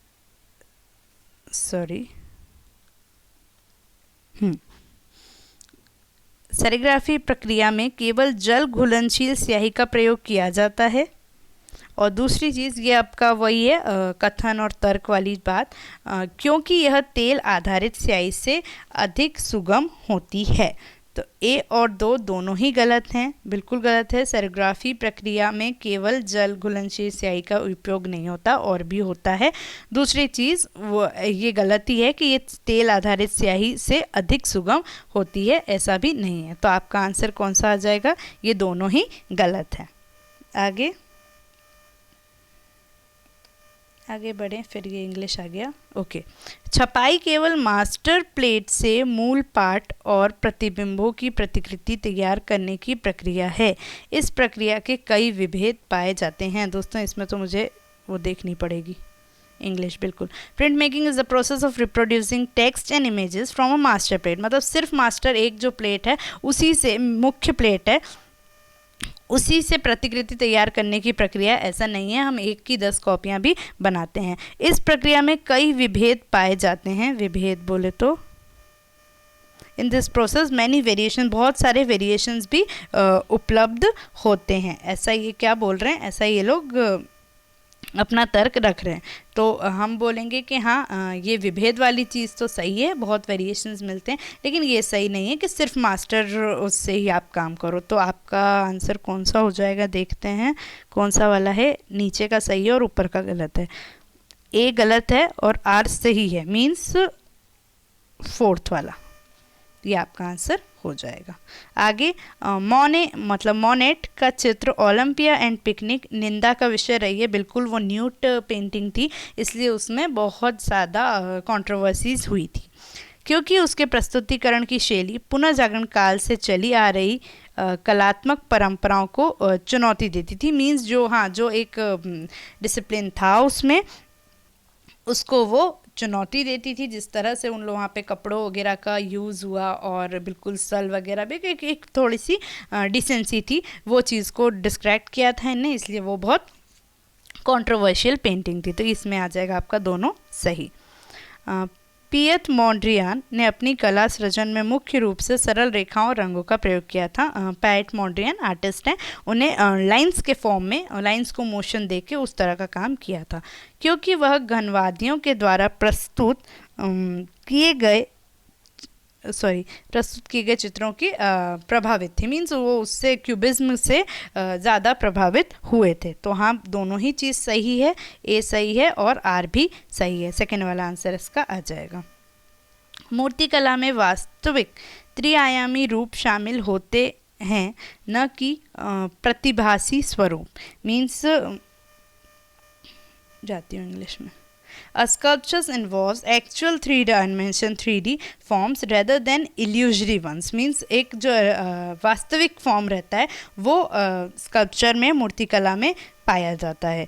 सेरिग्राफी प्रक्रिया में केवल जल घुलनशील स्याही का प्रयोग किया जाता है। और दूसरी चीज़ ये आपका वही है कथन और तर्क वाली बात, क्योंकि यह तेल आधारित स्याही से अधिक सुगम होती है। तो ए और दो दोनों ही गलत हैं, बिल्कुल गलत है। सेरिग्राफी प्रक्रिया में केवल जल घुलनशील स्याही का उपयोग नहीं होता, और भी होता है। दूसरी चीज़ वो ये गलती है कि ये तेल आधारित स्याही से अधिक सुगम होती है, ऐसा भी नहीं है। तो आपका आंसर कौन सा आ जाएगा? ये दोनों ही गलत है। आगे बढ़ें, फिर ये इंग्लिश आ गया। ओके। छपाई केवल मास्टर प्लेट से मूल पाठ और प्रतिबिंबों की प्रतिकृति तैयार करने की प्रक्रिया है। इस प्रक्रिया के कई विभेद पाए जाते हैं। दोस्तों इसमें तो मुझे वो देखनी पड़ेगी इंग्लिश, बिल्कुल। Print making is the process of reproducing text and images from a master plate. मतलब सिर्फ मास्टर एक जो प्लेट है उसी से, मुख्य प्लेट है, उसी से प्रतिकृति तैयार करने की प्रक्रिया। ऐसा नहीं है, हम एक की 10 कॉपियाँ भी बनाते हैं। इस प्रक्रिया में कई विभेद पाए जाते हैं। विभेद बोले तो in this process many variation, बहुत सारे वेरिएशंस भी उपलब्ध होते हैं। ऐसा ये क्या बोल रहे हैं, ऐसा ये लोग अपना तर्क रख रहे हैं। तो हम बोलेंगे कि हाँ ये विभेद वाली चीज़ तो सही है, बहुत वेरिएशंस मिलते हैं, लेकिन ये सही नहीं है कि सिर्फ मास्टर उससे ही आप काम करो। तो आपका आंसर कौन सा हो जाएगा, देखते हैं कौन सा वाला है। नीचे का सही है और ऊपर का गलत है। ए गलत है और आर सही है, मीन्स फोर्थ वाला, ये आपका आंसर हो जाएगा। आगे मोनेट का चित्र ओलंपिया एंड पिकनिक निंदा का विषय रही है। बिल्कुल वो न्यूट पेंटिंग थी, इसलिए उसमें बहुत ज़्यादा कंट्रोवर्सीज हुई थी, क्योंकि उसके प्रस्तुतिकरण की शैली पुनर्जागरण काल से चली आ रही कलात्मक परंपराओं को चुनौती देती थी। मीन्स जो एक डिसिप्लिन था उसमें, उसको वो चुनौती देती थी। जिस तरह से उन लोग वहाँ पे कपड़ों वगैरह का यूज़ हुआ और बिल्कुल सल वगैरह भी एक थोड़ी सी डिसेंसी थी, वो चीज़ को डिस्क्राइब किया था इनने, इसलिए वो बहुत कंट्रोवर्शियल पेंटिंग थी। तो इसमें आ जाएगा आपका दोनों सही। पियत मोंड्रियान ने अपनी कला सृजन में मुख्य रूप से सरल रेखाओं और रंगों का प्रयोग किया था। पियत मोंड्रियान आर्टिस्ट हैं, उन्हें लाइंस के फॉर्म में लाइंस को मोशन देके उस तरह का काम किया था, क्योंकि वह घनवादियों के द्वारा प्रस्तुत किए गए चित्रों की प्रभावित थे। मीन्स वो उससे क्यूबिज्म से ज़्यादा प्रभावित हुए थे। तो हाँ, दोनों ही चीज़ सही है, ए सही है और आर भी सही है। सेकेंड वाला आंसर इसका आ जाएगा। मूर्तिकला में वास्तविक त्रिआयामी रूप शामिल होते हैं, न कि प्रतिभासी स्वरूप। मीन्स जाती हूँ इंग्लिश में। A sculpture involves actual three-dimension 3D forms rather than illusory ones. Means एक जो वास्तविक फॉर्म रहता है वो स्कल्पचर में, मूर्तिकला में पाया जाता है,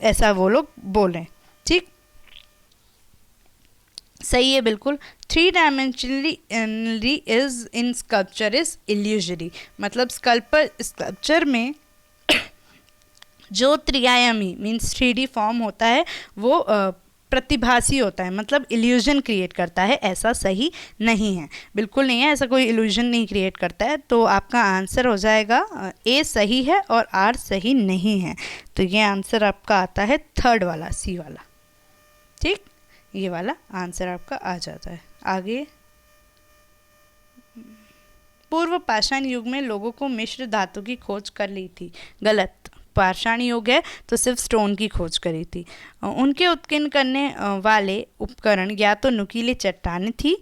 ऐसा वो लोग बोलें। ठीक, सही है बिल्कुल। Three dimensionally is in sculpture is illusory. मतलब स्कल्पचर में जो त्रिआयामी मीन्स 3D फॉर्म होता है वो प्रतिभासी होता है, मतलब इल्यूजन क्रिएट करता है। ऐसा सही नहीं है, बिल्कुल नहीं है, ऐसा कोई इल्यूजन नहीं क्रिएट करता है। तो आपका आंसर हो जाएगा ए सही है और आर सही नहीं है। तो ये आंसर आपका आता है थर्ड वाला, सी वाला। ठीक, ये वाला आंसर आपका आ जाता है। आगे, पूर्व पाषाण युग में लोगों को मिश्र धातु की खोज कर ली थी। गलत, पाषाण युग है तो सिर्फ स्टोन की खोज करी थी। उनके उत्कीर्ण करने वाले उपकरण या तो नुकीली चट्टानें थी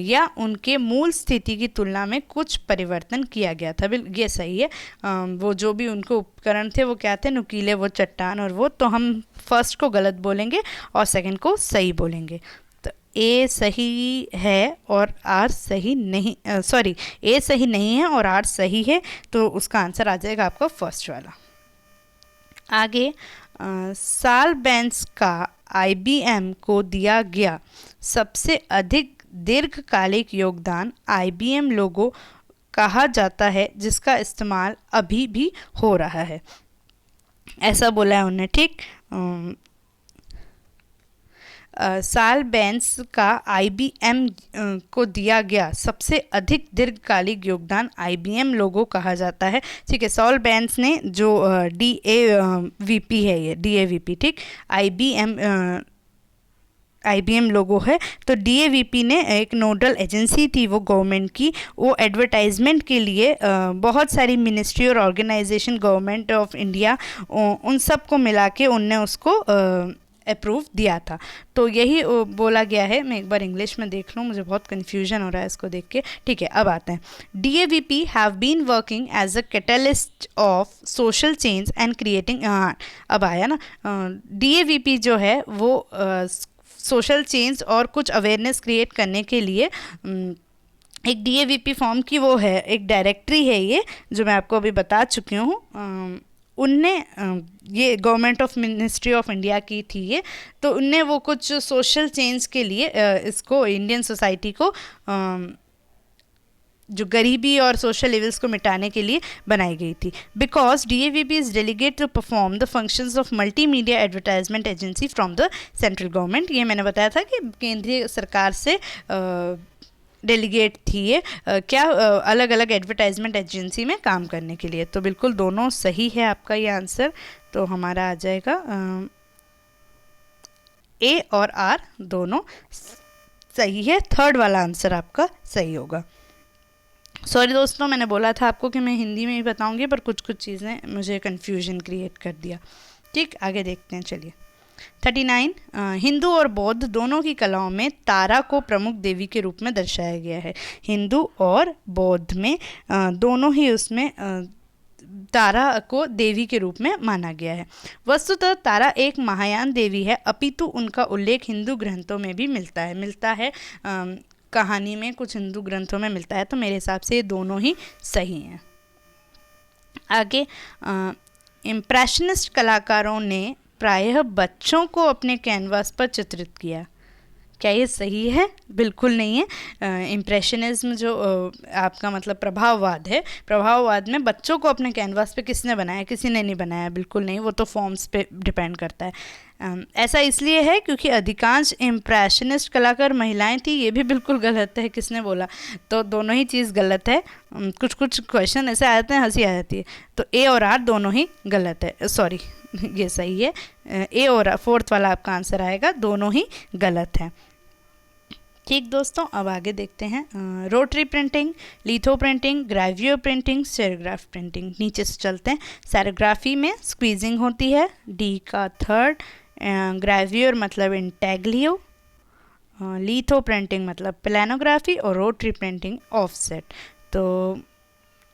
या उनके मूल स्थिति की तुलना में कुछ परिवर्तन किया गया था। ये सही है। वो जो भी उनके उपकरण थे वो क्या थे, नुकीले, वो चट्टान और वो। तो हम फर्स्ट को गलत बोलेंगे और सेकंड को सही बोलेंगे। तो ए सही है और आर सही नहीं, ए सही नहीं है और आर सही है। तो उसका आंसर आ जाएगा आपका फर्स्ट वाला। आगे, साल बेंस का IBM को दिया गया सबसे अधिक दीर्घकालिक योगदान IBM लोगो कहा जाता है, जिसका इस्तेमाल अभी भी हो रहा है। ऐसा बोला है उन्होंने। ठीक, साल बेंस का IBM को दिया गया सबसे अधिक दीर्घकालिक योगदान IBM लोगो कहा जाता है। ठीक है, सॉल बेंस ने जो DAVP है, ये DAVP, ठीक, IBM लोगो है। तो DAVP ने एक नोडल एजेंसी थी वो गवर्नमेंट की, वो एडवर्टाइजमेंट के लिए बहुत सारी मिनिस्ट्री और ऑर्गेनाइजेशन, गवर्नमेंट ऑफ इंडिया, उन सब को मिला के उनने उसको अप्रूव दिया था। तो यही बोला गया है। मैं एक बार इंग्लिश में देख लूँ, मुझे बहुत कन्फ्यूजन हो रहा है इसको देख के। ठीक है, अब आते हैं। DAVP have been working as a catalyst of social change and creating. अब आया ना, DAVP जो है वो सोशल चेंज और कुछ अवेयरनेस क्रिएट करने के लिए एक DAVP फॉर्म की वो है, एक डायरेक्टरी है ये, जो मैं आपको अभी बता चुकी हूँ। उनने ये government of ministry of India की थी ये। तो उनने वो कुछ सोशल चेंज के लिए इसको, इंडियन सोसाइटी को जो गरीबी और सोशल लेवल्स को मिटाने के लिए बनाई गई थी। Because DAVP is delegate to perform the functions of multimedia advertisement agency from the central government. ये मैंने बताया था कि केंद्रीय सरकार से डेलीगेट थी ये क्या, अलग अलग एडवर्टाइजमेंट एजेंसी में काम करने के लिए। तो बिल्कुल दोनों सही है आपका ये आंसर। तो हमारा आ जाएगा ए और आर दोनों सही है। थर्ड वाला आंसर आपका सही होगा। सॉरी दोस्तों, मैंने बोला था आपको कि मैं हिंदी में ही बताऊंगी, पर कुछ चीज़ें मुझे कन्फ्यूजन क्रिएट कर दिया। ठीक, आगे देखते हैं। चलिए, 39, हिंदू और बौद्ध दोनों की कलाओं में तारा को प्रमुख देवी के रूप में दर्शाया गया है। हिंदू और बौद्ध में दोनों ही उसमें तारा को देवी के रूप में माना गया है। वस्तुतः तारा एक महायान देवी है, अपितु उनका उल्लेख हिंदू ग्रंथों में भी मिलता है कहानी में कुछ हिंदू ग्रंथों में मिलता है। तो मेरे हिसाब से ये दोनों ही सही हैं। आगे, इम्प्रेशनिस्ट कलाकारों ने प्रायः बच्चों को अपने कैनवास पर चित्रित किया। क्या ये सही है? बिल्कुल नहीं है। इम्प्रेशनिज्म जो आपका मतलब प्रभाववाद है, प्रभाववाद में बच्चों को अपने कैनवास पे किसने बनाया? किसी ने नहीं बनाया, बिल्कुल नहीं। वो तो फॉर्म्स पे डिपेंड करता है। ऐसा इसलिए है क्योंकि अधिकांश इम्प्रेशनिस्ट कलाकार महिलाएं थी, ये भी बिल्कुल गलत है, किसने बोला? तो दोनों ही चीज़ गलत है। कुछ कुछ क्वेश्चन ऐसे आ जाते हैं, हंसी आ जाती है। तो ए और आर दोनों ही गलत है, सॉरी ये सही है। ए और फोर्थ वाला आपका आंसर आएगा, दोनों ही गलत है। ठीक दोस्तों, अब आगे देखते हैं। Rotary printing, litho printing, gravure printing, xerograph printing. नीचे से चलते हैं। सेरोग्राफी में स्क्वीजिंग होती है, डी का थर्ड। ग्रेवियर मतलब इंटेग्लियो, लिथो प्रिंटिंग मतलब प्लानोग्राफी, और रोटरी प्रिंटिंग ऑफसेट। तो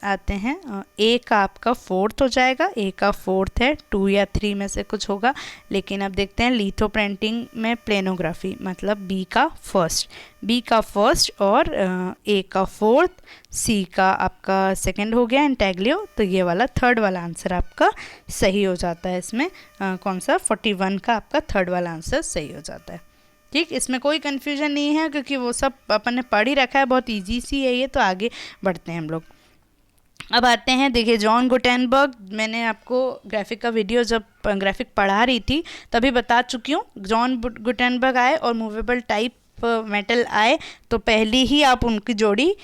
आते हैं, ए का आपका फोर्थ हो जाएगा, ए का फोर्थ है, 2 या 3 में से कुछ होगा। लेकिन अब देखते हैं लिथो प्रिंटिंग में प्लेनोग्राफी मतलब बी का फर्स्ट, बी का फर्स्ट, और ए का फोर्थ, सी का आपका सेकंड हो गया इंटेग्लियो। तो ये वाला थर्ड वाला आंसर आपका सही हो जाता है। इसमें कौन सा 41 का आपका थर्ड वाला आंसर सही हो जाता है। ठीक, इसमें कोई कन्फ्यूजन नहीं है क्योंकि वो सब अपन ने पढ़ ही रखा है, बहुत ईजी सी है ये। तो आगे बढ़ते हैं हम लोग। अब आते हैं, देखिए जॉन गुटेनबर्ग, मैंने आपको ग्राफिक का वीडियो जब ग्राफिक पढ़ा रही थी तभी बता चुकी हूँ। जॉन गुटेनबर्ग आए और मूवेबल टाइप मेटल आए तो पहले ही आप उनकी जोड़ी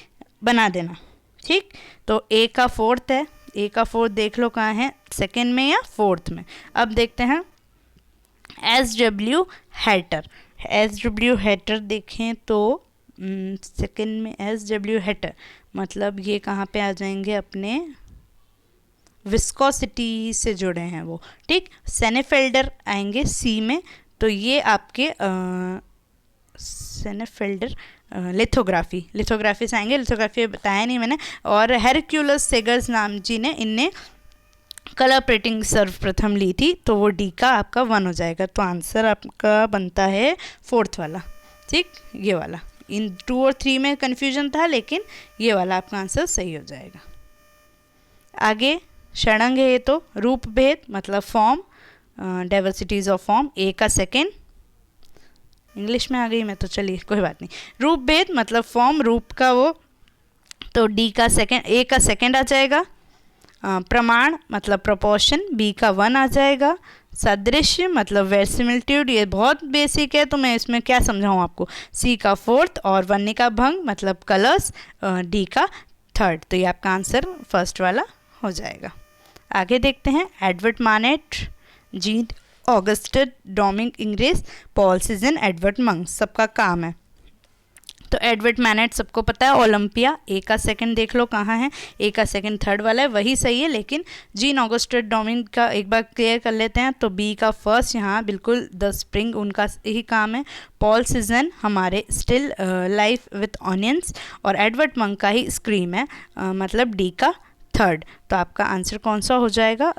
बना देना। ठीक, तो ए का फोर्थ है, ए का फोर्थ देख लो कहाँ है, सेकेंड में या फोर्थ में। अब देखते हैं SW हैटर, SW हैटर देखें तो सेकेंड में SW हैटर मतलब ये कहाँ पे आ जाएंगे, अपने विस्कोसिटी से जुड़े हैं वो। ठीक, सेनेफेल्डर आएंगे सी में। तो ये आपके सेनेफेल्डर लिथोग्राफी, लिथोग्राफी से आएंगे, लिथोग्राफी बताया नहीं मैंने। और हेरक्यूलस सेगर्स नाम जी ने इनने कलर प्रिंटिंग सर्वप्रथम ली थी, तो वो डी का आपका 1 हो जाएगा। तो आंसर आपका बनता है फोर्थ वाला। ठीक, ये वाला, इन 2 और 3 में कन्फ्यूजन था, लेकिन ये वाला आपका आंसर सही हो जाएगा। आगे षडंग है ये, तो रूप भेद मतलब फॉर्म, डाइवर्सिटीज ऑफ फॉर्म, ए का सेकेंड, इंग्लिश में आ गई मैं तो, चलिए कोई बात नहीं। रूप भेद मतलब फॉर्म, रूप का वो, तो डी का सेकेंड, ए का सेकेंड आ जाएगा। प्रमाण मतलब प्रोपोर्शन, बी का 1 आ जाएगा। सदृश्य मतलब वेरसिमिलिट्यूड, ये बहुत बेसिक है तो मैं इसमें क्या समझाऊँ आपको, सी का फोर्थ। और वर्णिका भंग मतलब कलर्स, डी का थर्ड। तो ये आपका आंसर फर्स्ट वाला हो जाएगा। आगे देखते हैं, Edouard Manet, Jean Augustus Dominique Ingres, Paul Cezanne, Edvard Munch, सबका काम है। तो एडवर्ड मैनेट सबको पता है, ओलंपिया, ए का सेकंड देख लो कहाँ है, ए का सेकंड थर्ड वाला है, वही सही है। लेकिन जीन ऑगस्टस डोमिंग का एक बार क्लियर कर लेते हैं, तो बी का फर्स्ट यहाँ बिल्कुल द स्प्रिंग उनका ही काम है। पॉल सीजन हमारे स्टिल लाइफ विथ ऑनियंस, और एडवर्ड मंग का ही स्क्रीम है, मतलब डी का थर्ड। तो आपका आंसर कौन सा हो जाएगा,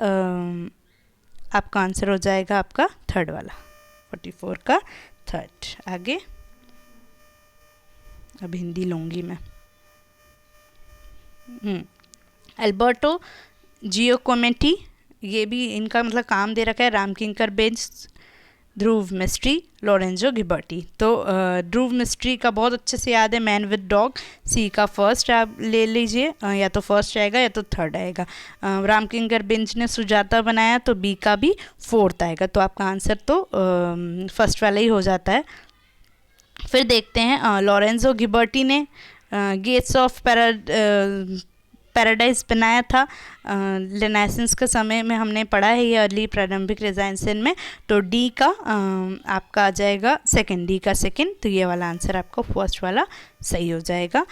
आपका आंसर हो जाएगा आपका थर्ड वाला, 44 का थर्ड। आगे अब हिंदी लूँगी मैं। अल्बर्टो जियोकोमेटी, ये भी इनका मतलब काम दे रखा है, रामकिंकर बेंच, ध्रुव मिस्ट्री, लोरेंजो गिबर्टी। तो ध्रुव मिस्ट्री का बहुत अच्छे से याद है, मैन विद डॉग, सी का फर्स्ट आप ले लीजिए, या तो फर्स्ट आएगा या तो थर्ड आएगा। रामकिंकर बेंच ने सुजाता बनाया, तो बी का भी फोर्थ आएगा। तो आपका आंसर तो फर्स्ट वाला ही हो जाता है। फिर देखते हैं, लोरेंजो गिबर्टी ने गेट्स ऑफ पैराडाइज बनाया था, रेनेसेंस के समय में हमने पढ़ा है ये, अर्ली प्रारंभिक रेनेसेंस में। तो डी का आपका आ जाएगा सेकंड, डी का सेकंड। तो ये वाला आंसर आपका फर्स्ट वाला सही हो जाएगा।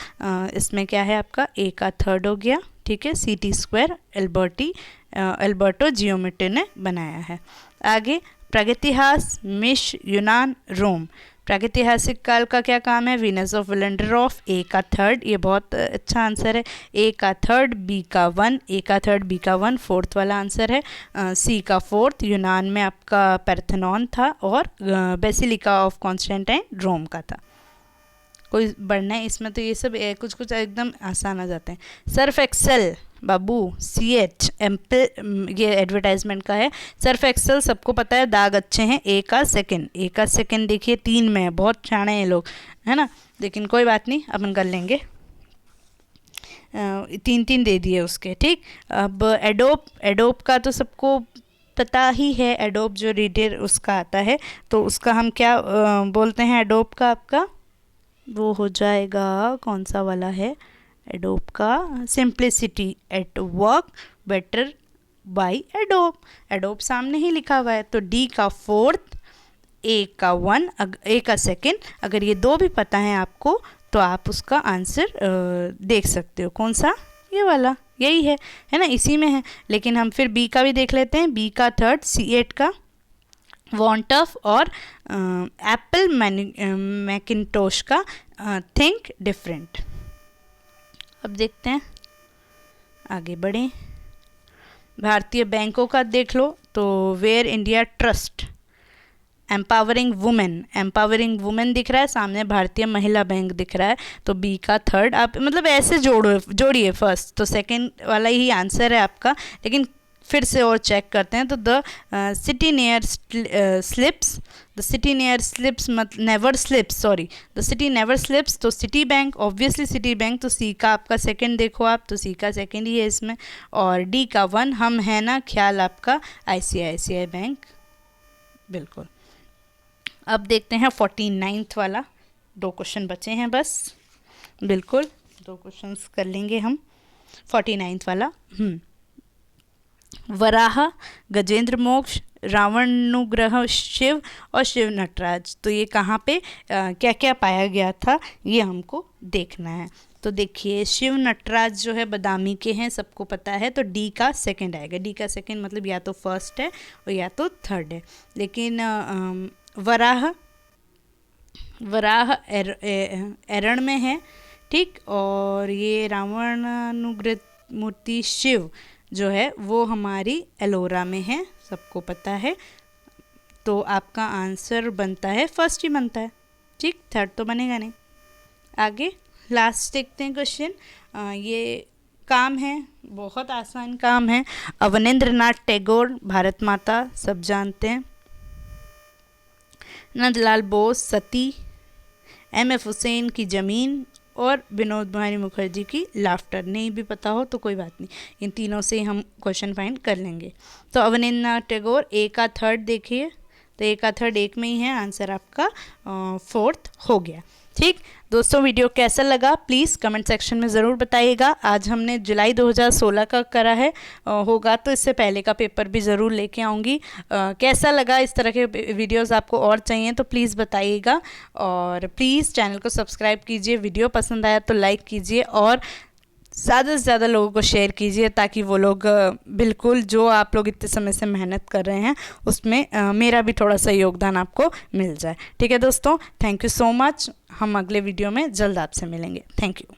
इसमें क्या है आपका, ए का थर्ड हो गया। ठीक है, CT स्क्वायर अल्बर्टो जियोमेट्री ने बनाया है। आगे प्रागैतिहास, मिश, यूनान, रोम। प्रागैतिहासिक काल का क्या काम है, वीनस ऑफ विलेंडरॉफ, ए का थर्ड, ये बहुत अच्छा आंसर है, ए का थर्ड, बी का 1, ए का थर्ड, बी का 1, फोर्थ वाला आंसर है। सी का फोर्थ, यूनान में आपका पैर्थेनॉन था, और बेसिलिका ऑफ कॉन्स्टेंटाइन रोम का था। कोई बढ़ना है इसमें, तो ये सब कुछ कुछ एकदम आसान आ जाते हैं। सर्फ एक्सेल बाबू, CH एम्पल, ये एडवर्टाइजमेंट का है। सर्फ एक्सेल सबको पता है, दाग अच्छे हैं, ए का सेकंड, ए का सेकंड देखिए 3 में है, बहुत छाने हैं लोग, है ना, लेकिन कोई बात नहीं, अपन कर लेंगे। 3 दे दिए उसके। ठीक, अब एडोप, एडोप का तो सबको पता ही है, एडोब जो रीडर उसका आता है, तो उसका हम क्या बोलते हैं एडोब का? आपका वो हो जाएगा, कौन सा वाला है एडोब का? Simplicity at work better by Adobe. Adobe सामने ही लिखा हुआ है, तो डी का फोर्थ, ए का 1, ए का सेकेंड, अगर ये दो भी पता है आपको तो आप उसका आंसर देख सकते हो। कौन सा? ये वाला, यही है ना, इसी में है। लेकिन हम फिर बी का भी देख लेते हैं। बी का थर्ड, C8 का वांट ऑफ, और एप्पल मैकिनटोश का थिंक डिफरेंट। अब देखते हैं, आगे बढ़ें। भारतीय बैंकों का देख लो, तो where India trust, empowering women दिख रहा है, सामने भारतीय महिला बैंक दिख रहा है, तो बी का थर्ड। आप मतलब ऐसे जोड़िए फर्स्ट, तो सेकंड वाला ही आंसर है आपका। लेकिन फिर से और चेक करते हैं, तो the city near sleeps, the city near sleeps never sleeps, sorry, the city never sleeps, तो Citibank, obviously Citibank, तो सी का आपका सेकंड देखो आप, तो सी का सेकंड ही है इसमें। और डी का 1, हम है ना ख्याल आपका ICICI बैंक, बिल्कुल। अब देखते हैं 49th वाला, 2 क्वेश्चन बचे हैं बस, बिल्कुल 2 क्वेश्चंस कर लेंगे हम। 49th वाला, वराह, गजेंद्र मोक्ष, रावणानुग्रह शिव और शिव नटराज, तो ये कहाँ पे क्या क्या पाया गया था ये हमको देखना है। तो देखिए, शिव नटराज जो है बादामी के हैं, सबको पता है, तो डी का सेकंड आएगा। डी का सेकंड मतलब या तो फर्स्ट है और या तो थर्ड है। लेकिन वराह एरण में है, ठीक, और ये रावणानुग्रह मूर्ति शिव जो है वो हमारी एलोरा में है, सबको पता है। तो आपका आंसर बनता है फर्स्ट ही बनता है, ठीक, थर्ड तो बनेगा नहीं। आगे लास्ट देखते हैं क्वेश्चन। ये काम है, बहुत आसान काम है। अवनींद्रनाथ टैगोर, भारत माता, सब जानते हैं। नंदलाल बोस, सती, MF हुसैन की ज़मीन, और विनोद बिहारी मुखर्जी की लाफ्टर। नहीं भी पता हो तो कोई बात नहीं, इन तीनों से हम क्वेश्चन फाइंड कर लेंगे। तो अवनींद्रनाथ टैगोर, ए का थर्ड देखिए, तो ए का थर्ड एक में ही है, आंसर आपका फोर्थ हो गया। ठीक दोस्तों, वीडियो कैसा लगा प्लीज़ कमेंट सेक्शन में ज़रूर बताइएगा। आज हमने जुलाई 2016 का करा है, होगा तो इससे पहले का पेपर भी ज़रूर लेके आऊँगी। कैसा लगा, इस तरह के वीडियोस आपको और चाहिए तो प्लीज़ बताइएगा, और प्लीज़ चैनल को सब्सक्राइब कीजिए। वीडियो पसंद आया तो लाइक कीजिए, और ज़्यादा से ज़्यादा लोगों को शेयर कीजिए, ताकि वो लोग बिल्कुल जो आप लोग इतने समय से मेहनत कर रहे हैं उसमें मेरा भी थोड़ा सा योगदान आपको मिल जाए। ठीक है दोस्तों, थैंक यू सो मच। हम अगले वीडियो में जल्द आपसे मिलेंगे। Thank you.